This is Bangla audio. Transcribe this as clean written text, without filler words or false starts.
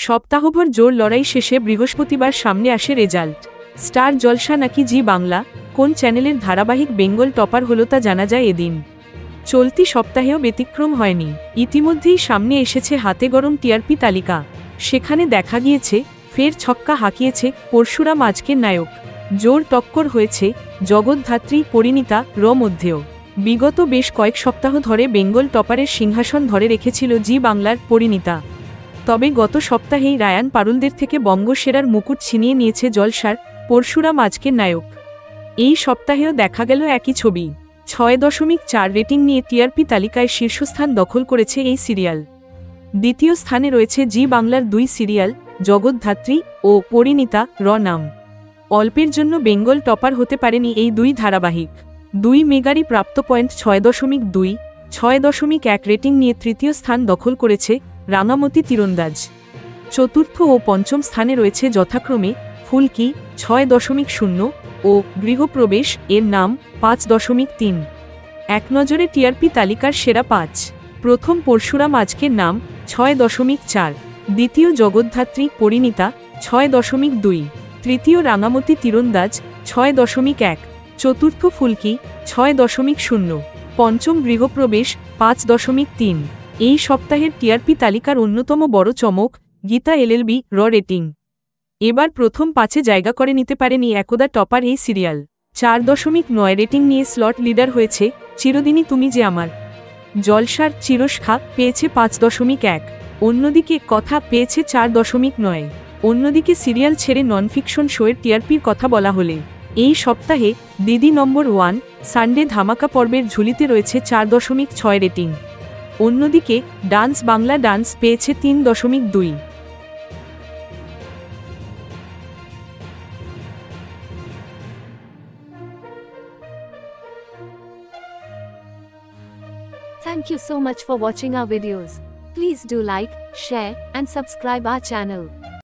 সপ্তাহভর জোর লড়াই শেষে বৃহস্পতিবার সামনে আসে রেজাল্ট। স্টার জলসা নাকি জি বাংলা, কোন চ্যানেলের ধারাবাহিক বেঙ্গল টপার হলো তা জানা যায় এদিন। চলতি সপ্তাহেও ব্যতিক্রম হয়নি। ইতিমধ্যেই সামনে এসেছে হাতে গরম টিআরপি তালিকা। সেখানে দেখা গিয়েছে ফের ছক্কা হাঁকিয়েছে পরশুরাম আজকের নায়ক। জোর টক্কর হয়েছে জগদ্ধাত্রী পরিণীতা র মধ্যেও। বিগত বেশ কয়েক সপ্তাহ ধরে বেঙ্গল টপারের সিংহাসন ধরে রেখেছিল জি বাংলার পরিণীতা। তবে গত সপ্তাহেই রায়ান পারুলদের থেকে বঙ্গসেরার মুকুট ছিনিয়ে নিয়েছে জলসার পরশুরাম আজকের নায়ক। এই সপ্তাহেও দেখা গেল একই ছবি। ৬.৪ রেটিং নিয়ে টিআরপি তালিকায় শীর্ষস্থান দখল করেছে এই সিরিয়াল। দ্বিতীয় স্থানে রয়েছে জি বাংলার দুই সিরিয়াল জগদ্ধাত্রী ও পরিণীতা র নাম। অল্পের জন্য বেঙ্গল টপার হতে পারেনি এই দুই ধারাবাহিক। দুই মেগারই প্রাপ্ত পয়েন্ট ৬.২, ৬.১ রেটিং নিয়ে তৃতীয় স্থান দখল করেছে রাঙামতি তীরন্দাজ। চতুর্থ ও পঞ্চম স্থানে রয়েছে যথাক্রমে ফুলকি ৬.০ ও গৃহপ্রবেশ এর নাম ৫.৩। এক নজরে টিআরপি তালিকার সেরা ৫। প্রথম পরশুরাম আজকের নাম ৬.৪, দ্বিতীয় জগদ্ধাত্রী পরিণীতা ৬.২, তৃতীয় রাঙামতি তীরন্দাজ ৬.১, চতুর্থ ফুলকি ৬.০, পঞ্চম গৃহপ্রবেশ ৫.৩। এই সপ্তাহের টিআরপি তালিকার অন্যতম বড় চমক গীতা এলএলবি র রেটিং। এবার প্রথম ৫-এ জায়গা করে নিতে পারেনি একদা টপার এই সিরিয়াল। ৪.৯ রেটিং নিয়ে স্লট লিডার হয়েছে চিরদিনই তুমি যে আমার। জলসার চিরস্খা পেয়েছে ৫.১, অন্যদিকে কথা পেয়েছে ৪.৯। অন্যদিকে সিরিয়াল ছেড়ে ননফিকশন শোয়ের টিআরপির কথা বলা হলে এই সপ্তাহে দিদি নম্বর 1 সানডে ধামাকা পর্বের ঝুলিতে রয়েছে ৪.৬ রেটিং। অন্যদিকে ডান্স বাংলা ডান্স পেয়েছে ৩.২। Thank you so much for watching our videos. Please do like, share, and subscribe our channel.